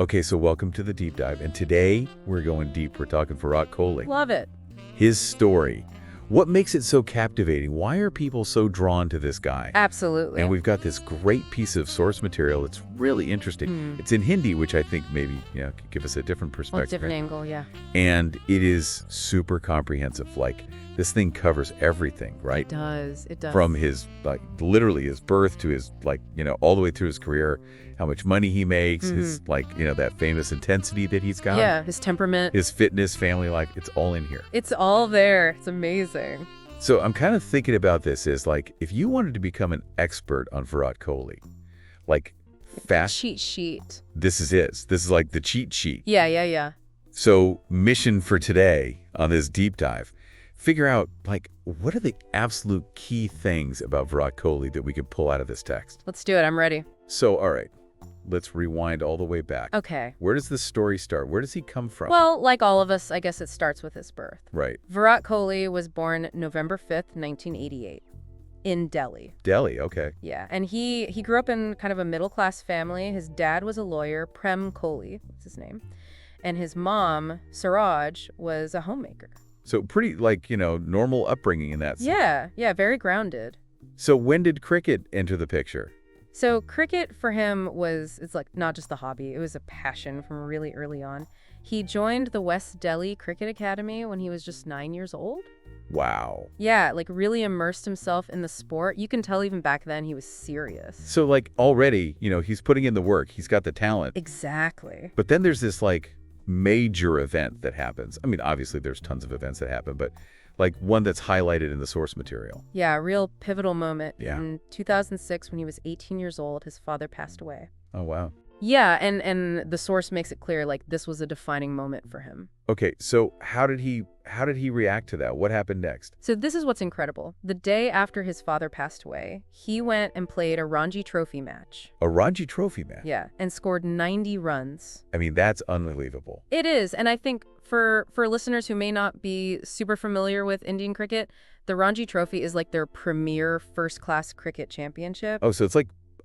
Okay, so welcome to the deep dive. And today we're going deep. We're talking Virat Kohli. Love it. His story. What makes it so captivating? Why are people so drawn to this guy? Absolutely. And we've got this great piece of source material. It's really interesting. It's in Hindi, which I think maybe could give us a different perspective. Different angle, yeah. And it is super comprehensive. Like, this thing covers everything, right? It does. It does. From his, literally his birth to his, all the way through his career, how much money he makes, his, that famous intensity that he's got. Yeah, his temperament. His fitness, family life, it's all in here. It's all there. It's amazing. So I'm kind of thinking about this as, if you wanted to become an expert on Virat Kohli, fast... Cheat sheet. This is it. This is like the cheat sheet. Yeah. So mission for today on this deep dive, figure out, what are the absolute key things about Virat Kohli that we can pull out of this text? Let's do it. I'm ready. So, all right, let's rewind all the way back. Okay. Where does this story start? Where does he come from? Well, like all of us, I guess it starts with his birth. Right. Virat Kohli was born November 5th, 1988. In Delhi. Delhi, okay. Yeah, and he grew up in kind of a middle-class family. His dad was a lawyer, Prem Kohli, that's his name. And his mom, Suraj, was a homemaker. So pretty, normal upbringing in that sense. Yeah, very grounded. So when did cricket enter the picture? So cricket for him it's not just a hobby, it was a passion from really early on. He joined the West Delhi Cricket Academy when he was just 9 years old. Wow. Yeah, really immersed himself in the sport. You can tell even back then he was serious. So already, he's putting in the work. He's got the talent. Exactly. But then there's this major event that happens. I mean, obviously there's tons of events that happen, but one that's highlighted in the source material. Yeah, a real pivotal moment. Yeah. In 2006, when he was 18 years old, his father passed away. Oh, wow. Yeah, and the source makes it clear, this was a defining moment for him. Okay, so how did he react to that? What happened next? So this is what's incredible. The day after his father passed away, he went and played a Ranji Trophy match. A Ranji Trophy match? Yeah, and scored 90 runs. I mean, that's unbelievable. It is, and I think for listeners who may not be super familiar with Indian cricket, the Ranji Trophy is their premier first-class cricket championship. Oh, so it's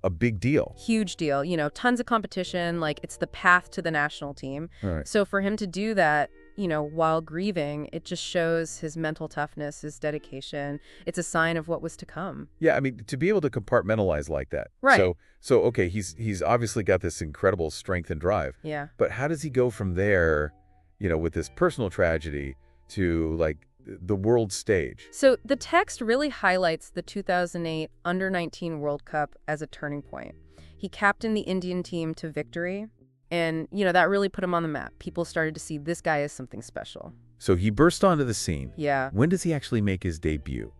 a big deal. Huge deal. Tons of competition. It's the path to the national team. Right. So for him to do that, while grieving, it just shows his mental toughness, his dedication. It's a sign of what was to come. Yeah, I mean, to be able to compartmentalize like that. Right. So okay, he's obviously got this incredible strength and drive. Yeah. But how does he go from there, with this personal tragedy to the world stage? So the text really highlights the 2008 Under-19 World Cup as a turning point. He captained the Indian team to victory, and, that really put him on the map. People started to see this guy as something special. So he burst onto the scene. Yeah. When does he actually make his debut,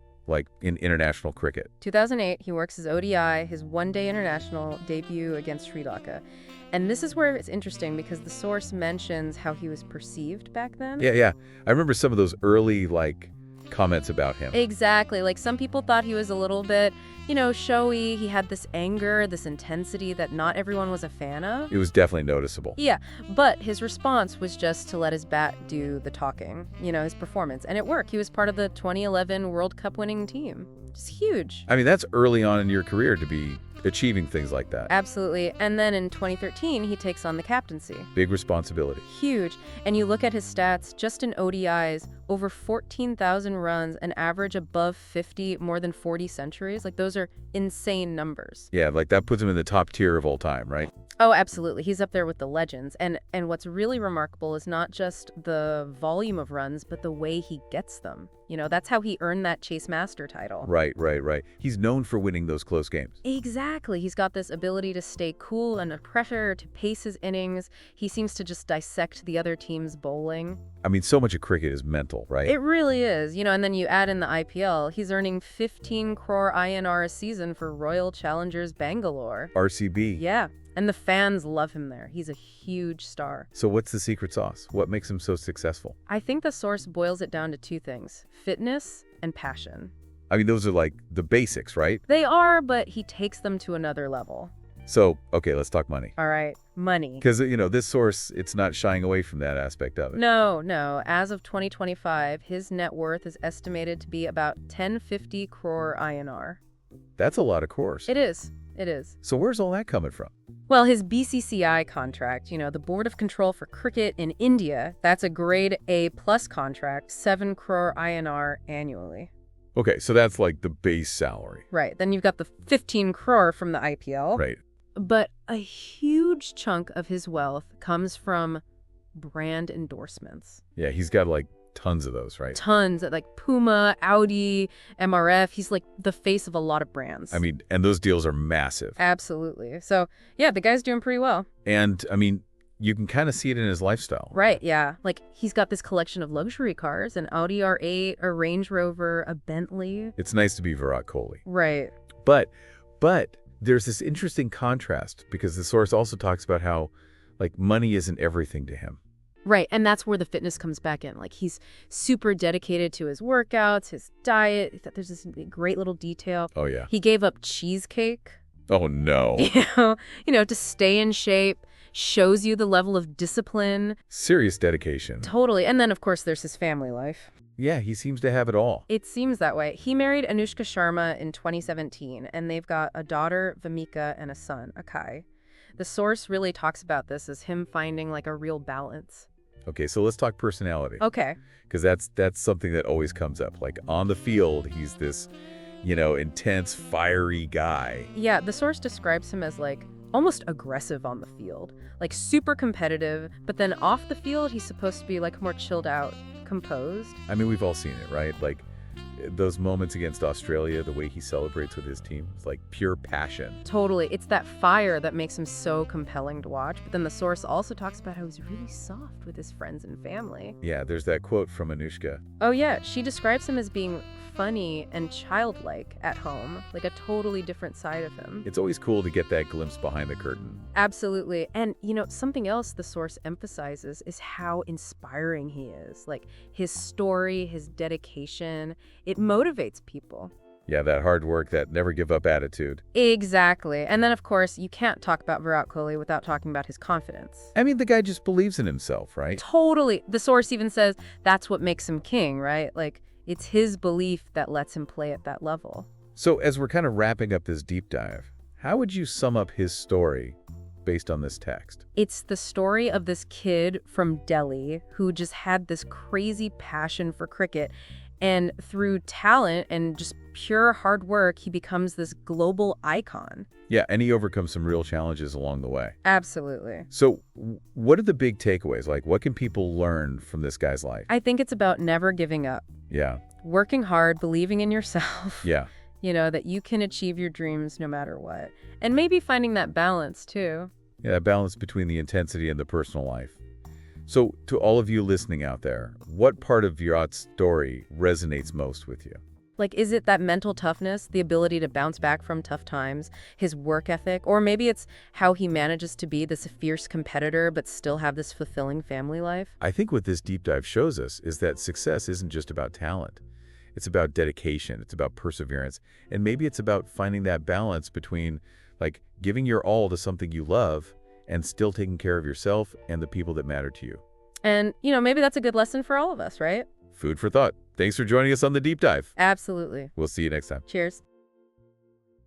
in international cricket? 2008, he works his ODI, his one-day international debut against Sri Lanka. And this is where it's interesting because the source mentions how he was perceived back then. Yeah. I remember some of those early, comments about him. Exactly. Some people thought he was a little bit, showy. He had this anger, this intensity that not everyone was a fan of. It was definitely noticeable. Yeah, but his response was just to let his bat do the talking, his performance. And it worked. He was part of the 2011 World Cup winning team. It's huge. I mean, that's early on in your career to be achieving things like that. Absolutely. And then in 2013, he takes on the captaincy. Big responsibility. Huge. And you look at his stats, just in ODIs, over 14,000 runs, an average above 50, more than 40 centuries. Those are insane numbers. Yeah, that puts him in the top tier of all time, right? Oh, absolutely. He's up there with the legends. And what's really remarkable is not just the volume of runs, but the way he gets them. That's how he earned that Chase Master title. Right. He's known for winning those close games. Exactly. He's got this ability to stay cool under pressure, to pace his innings. He seems to just dissect the other team's bowling. I mean, so much of cricket is mental, right? It really is. And then you add in the IPL, he's earning 15 crore INR a season for Royal Challengers Bangalore. RCB. Yeah. And the fans love him there. He's a huge star. So what's the secret sauce? What makes him so successful? I think the source boils it down to two things: fitness and passion. I mean, those are the basics, right? They are, but he takes them to another level. So, okay, let's talk money. All right, money. Because, this source, it's not shying away from that aspect of it. No. As of 2025, his net worth is estimated to be about 1050 crore INR. That's a lot of crores. It is. it is. So where's all that coming from? Well, his BCCI contract, the Board of Control for Cricket in India, that's a grade A+ contract, 7 crore INR annually. Okay, so that's like the base salary. Right. Then you've got the 15 crore from the IPL. Right. But a huge chunk of his wealth comes from brand endorsements. Yeah, he's got like tons of those, right? Tons, like Puma, Audi, MRF. He's like the face of a lot of brands. I mean, and those deals are massive. Absolutely. So, yeah, the guy's doing pretty well. And, I mean, you can kind of see it in his lifestyle. Right, yeah. Like, he's got this collection of luxury cars, an Audi R8, a Range Rover, a Bentley. It's nice to be Virat Kohli. Right. But there's this interesting contrast because the source also talks about how, like, money isn't everything to him. Right, and that's where the fitness comes back in. Like, he's super dedicated to his workouts, his diet. There's this great little detail. Oh, yeah. He gave up cheesecake. Oh, no. To stay in shape. Shows you the level of discipline. Serious dedication. Totally. And then, of course, there's his family life. Yeah, he seems to have it all. It seems that way. He married Anushka Sharma in 2017, and they've got a daughter, Vamika, and a son, Akai. The source really talks about this as him finding, like, a real balance. Okay, so let's talk personality. Okay. Because that's something that always comes up. Like, on the field, he's this, intense, fiery guy. Yeah, the source describes him as, like, almost aggressive on the field. Like, super competitive, but then off the field, he's supposed to be, like, more chilled out, composed. I mean, we've all seen it, right? Like, those moments against Australia, the way he celebrates with his team, it's like pure passion. Totally. It's that fire that makes him so compelling to watch. But then the source also talks about how he's really soft with his friends and family. Yeah, there's that quote from Anushka. Oh, yeah. She describes him as being funny and childlike at home, like a totally different side of him. It's always cool to get that glimpse behind the curtain. Absolutely. And, something else the source emphasizes is how inspiring he is. Like, his story, his dedication, it motivates people. Yeah, that hard work, that never give up attitude. Exactly. And then, of course, you can't talk about Virat Kohli without talking about his confidence. I mean, the guy just believes in himself, right? Totally. The source even says that's what makes him king, right? Like, it's his belief that lets him play at that level. So as we're kind of wrapping up this deep dive, how would you sum up his story based on this text? It's the story of this kid from Delhi who just had this crazy passion for cricket. And through talent and just pure hard work, he becomes this global icon. Yeah, and he overcomes some real challenges along the way. Absolutely. So what are the big takeaways? Like, what can people learn from this guy's life? I think it's about never giving up. Yeah. Working hard, believing in yourself. Yeah. That you can achieve your dreams no matter what. And maybe finding that balance, too. Yeah, that balance between the intensity and the personal life. So to all of you listening out there, what part of Virat's story resonates most with you? Like, is it that mental toughness, the ability to bounce back from tough times, his work ethic? Or maybe it's how he manages to be this fierce competitor but still have this fulfilling family life? I think what this deep dive shows us is that success isn't just about talent. It's about dedication. It's about perseverance. And maybe it's about finding that balance between, like, giving your all to something you love and still taking care of yourself and the people that matter to you. And, maybe that's a good lesson for all of us, right? Food for thought. Thanks for joining us on the deep dive. Absolutely. We'll see you next time. Cheers.